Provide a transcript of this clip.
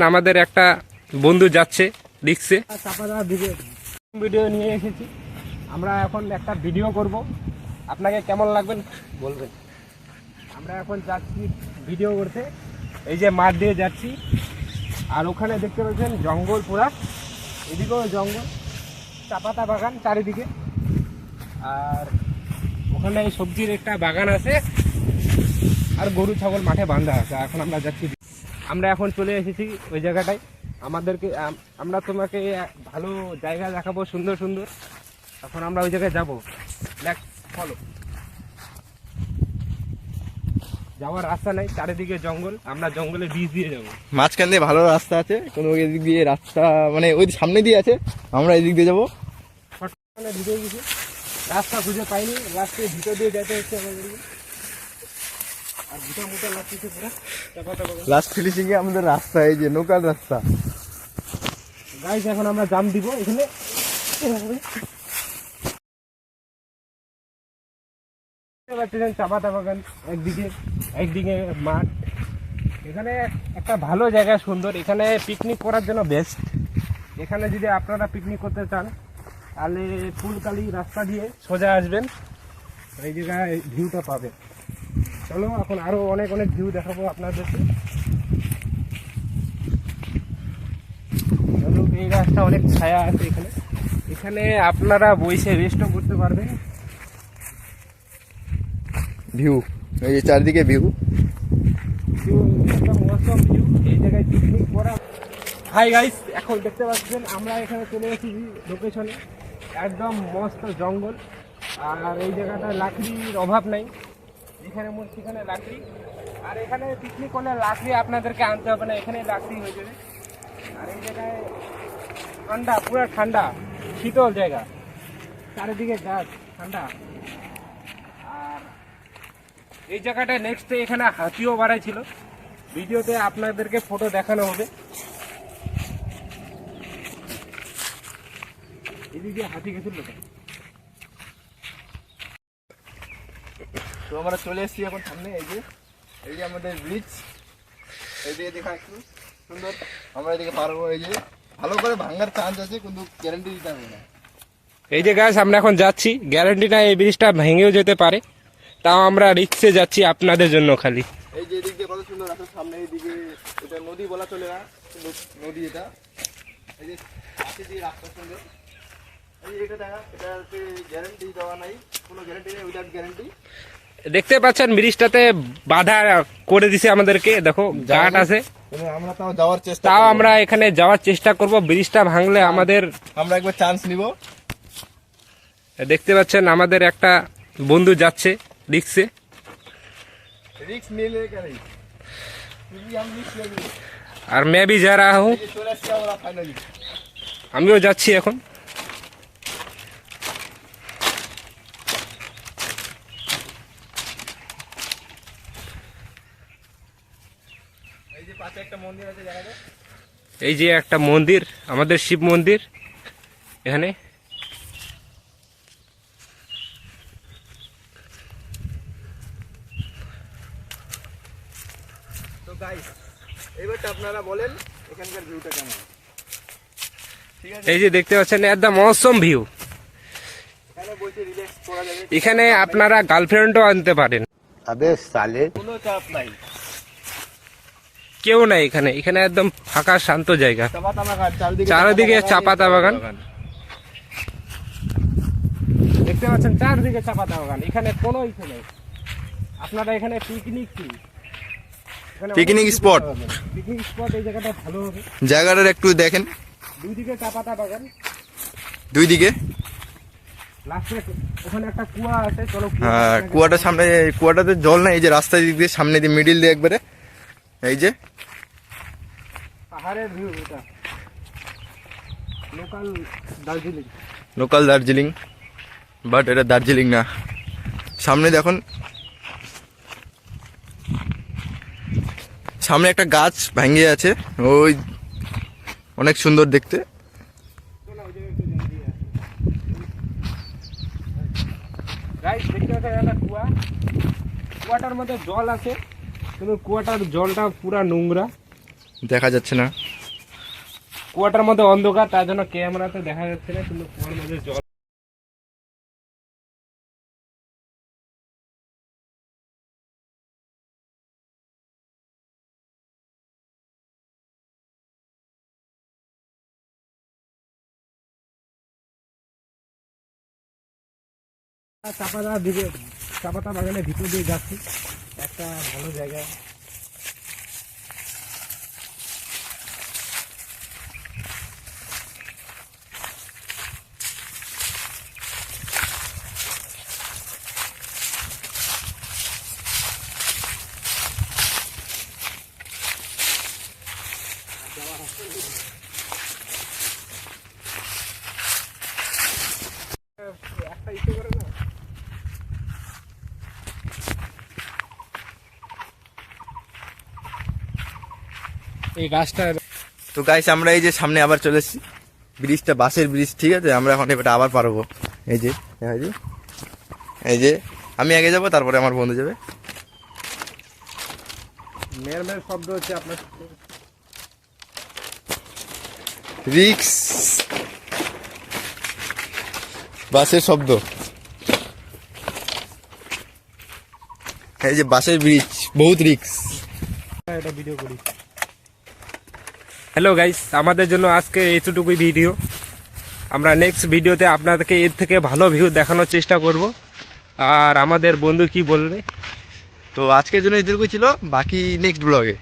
আমাদের একটা বন্ধু যাচ্ছে রিক্সে ভিডিও নিয়ে এসেছি আমরা এখন একটা ভিডিও করব আপনাকে কেমন লাগবে বলবেন। আমরা এখন যাচ্ছি ভিডিও করতে, এই যে মাঠ দিয়ে যাচ্ছি আর ওখানে দেখতে পাচ্ছেন জঙ্গল পুরা, এদিকেও জঙ্গল, চাপাতা বাগান চারিদিকে, আর ওখানে সবজির একটা বাগান আছে আর গরু ছাগল মাঠে বাঁধা আছে। এখন আমরা যাচ্ছি, আমরা এখন চলে এসেছি ওই জায়গাটায়। আমরা তোমাকে ভালো জায়গা দেখাবো, সুন্দর সুন্দর। এখন আমরা ওই জায়গায় যাবো, ফলো। যাওয়ার রাস্তা নাই, চারিদিকে জঙ্গল, আমরা জঙ্গলের বীজ দিয়ে যাবো। মাঝখান দিয়ে ভালো রাস্তা আছে, কোনো এদিক দিয়ে রাস্তা মানে ওই সামনে দিয়ে আছে, আমরা এদিক দিয়ে যাবো। ঢুকে গেছি, রাস্তা খুঁজে পাইনি, রাস্তায় ভিতর দিয়ে যেতে হচ্ছে আমাদেরকে। আর ভিতর মুটা লাগছে পুরো লাস্ট ফিনিশিং এ আমাদের রাস্তা, এই যে লোকাল রাস্তা। গাইস এখন আমরা জাম দিব এখানে। চাপাতা বাগান একদিকে মাঠ, এখানে একটা ভালো জায়গা, সুন্দর। এখানে পিকনিক করার জন্য বেস্ট। এখানে যদি আপনারা পিকনিক করতে চান তাহলে ফুলকালি রাস্তা দিয়ে সোজা আসবেন, এই জায়গায় ভিউটা পাবেন। চলো এখন আরো অনেক অনেক ভিউ দেখাবো আপনাদেরকে। এই গাছটা অনেক ছায়া আছে এখানে, এখানে আপনারা বসে রেস্টও করতে পারবেন। ভিউ এই যে চারদিকে ভিউ, মৌসুম ভিউ, এই জায়গায় পিকনিক করা। হাই গাইস, এখন দেখতে পাচ্ছেন আমরা এখানে চলে এসেছি লোকেশনে, একদম মস্ত জঙ্গল। আর এই জায়গাটা লাকড়ির অভাব নাই, এখানে সেখানে লাকড়ি। আর এখানে পিকনিক করলে লাকড়ি আপনাদেরকে আনতে হবে না, এখানে লাকড়ি হয়ে যাবে। আর এই জায়গায় ঠান্ডা, পুরো ঠান্ডা শীতল জায়গা, চারিদিকে গাছ, ঠান্ডা। আর এই জায়গাটায় নেক্সটে এখানে হাতিও বাড়াইছিল, ভিডিওতে আপনাদেরকে ফটো দেখানো হবে। এদিকে হাতি গেছিল তো আমরা চলে এসেছি এখন সামনে। এই যে আমাদের ব্রিজ, এইদিকে দেখা একটু সুন্দর। আমরা এদিকে পারবো, এই যে ভালো করে ভাঙার চান্স আছে, কিন্তু গ্যারান্টি দিতে হবে না। এই যে গাছ আমরা এখন যাচ্ছি, গ্যারান্টি না এই ব্রিজটা ভেঙেও যেতে পারে, তাও আমরা রিক্সে যাচ্ছি আপনাদের জন্য খালি। এই যে এদিক দিয়ে কত সুন্দর রাস্তা, সামনে এইদিকে এটা নদী বলা চলে না, নদী এটা। এই যে পাশে দিয়ে রাস্তার সঙ্গে এই যে এটা দেখা, এটাতে গ্যারান্টি দেওয়া নাই, কোনো গ্যারান্টি নেই, উইদাউট গ্যারান্টি। দেখতে পাচ্ছেন ব্রিজটাতে বাধা করে দিছে আমাদেরকে, দেখো গাট আছে। আমরা তাও আমরা এখানে যাওয়ার চেষ্টা করব, ব্রিজটা ভাঙলে আমরা একবার চান্স নিব। দেখতে পাচ্ছেন আমাদের একটা বন্ধু যাচ্ছে রিক্সে। रिक्स मिले क्या नहीं, আর मैं भी जा रहा हूँ, আমিও যাচ্ছি এখন। এই যে একটা মন্দির, আমাদের শিব মন্দির এখানে। তো গাইস এবারটা আপনারা বলেন এখানকার ভিউটা কেমন। ঠিক আছে, এই যে দেখতে পাচ্ছেন একদম অসম ভিউ। এখানে বসে রিল্যাক্স করা যাবে, এখানে আপনারা গার্লফ্রেন্ডও আনতে পারেন। আবে সালে কোনো চাপ নাই, কেউ নাই এখানে, এখানে একদম ফাঁকা শান্ত জায়গা, চাপাতা বাগান চারিদিকে চাপাতা বাগান দেখতে পাচ্ছেন, চারদিকে চাপাতা বাগান। এখানে কোনো ইচ্ছে নেই, আপনারা এখানে পিকনিক স্পট এই জায়গাটা ভালো হবে। জায়গাটার একটু দেখেন, দুই দিকে চাপাতা বাগান, দুই দিকে লাস্টে ওখানে একটা কুয়া আছে। চলো হ্যাঁ, কুয়াটার সামনে, কুয়াটাতে জল নাই, এই যে রাস্তার দিক দিয়ে সামনে দিয়ে মিডিল দিয়ে একবারে এই যে পাহাড়ের ভিউ, এটা লোকাল দার্জিলিং, বাট এটা দার্জিলিং না। সামনে দেখুন, সামনে একটা গাছ ভেঙে আছে, ওই অনেক সুন্দর দেখতে। কুয়াটার মধ্যে জল আছে, কিন্তু কুয়াটার জলটা পুরা নোংরা, দেখা যাচ্ছে না। কুয়াটার মধ্যে অন্ধকার, তার জন্য ক্যামেরাতে দেখা যাচ্ছে না, কিন্তু কুয়ার মধ্যে জল। চাপাতা বাগানের ভিতর দিয়ে যাচ্ছি, একটা ভালো জায়গা। একটা ইচ্ছে করে না, এই গাছটা। তো গাইস আমরা এই যে সামনে আবার চলে এসেছি, ব্রিজটা বাসের ব্রিজ, ঠিক আছে। আমরা এখন এটা আবার পারবো। এই যে এই যে আমি আগে যাব, তারপরে আমার বন্ধু যাবে। মেয়ের মেয়ের শব্দ হচ্ছে আপনার। রিক্স, বাসের শব্দ। এই যে বাসের ব্রিজ, বহুত রিক্স। এটা ভিডিও করি। হ্যালো গাইস, আমাদের জন্য আজকে এইটুকুই ভিডিও। আমরা নেক্সট ভিডিওতে আপনাদেরকে এর থেকে ভালো ভিউ দেখানোর চেষ্টা করব। আর আমাদের বন্ধু কি বলবে? তো আজকের জন্য এটুকুই ছিল, বাকি নেক্সট ব্লগে।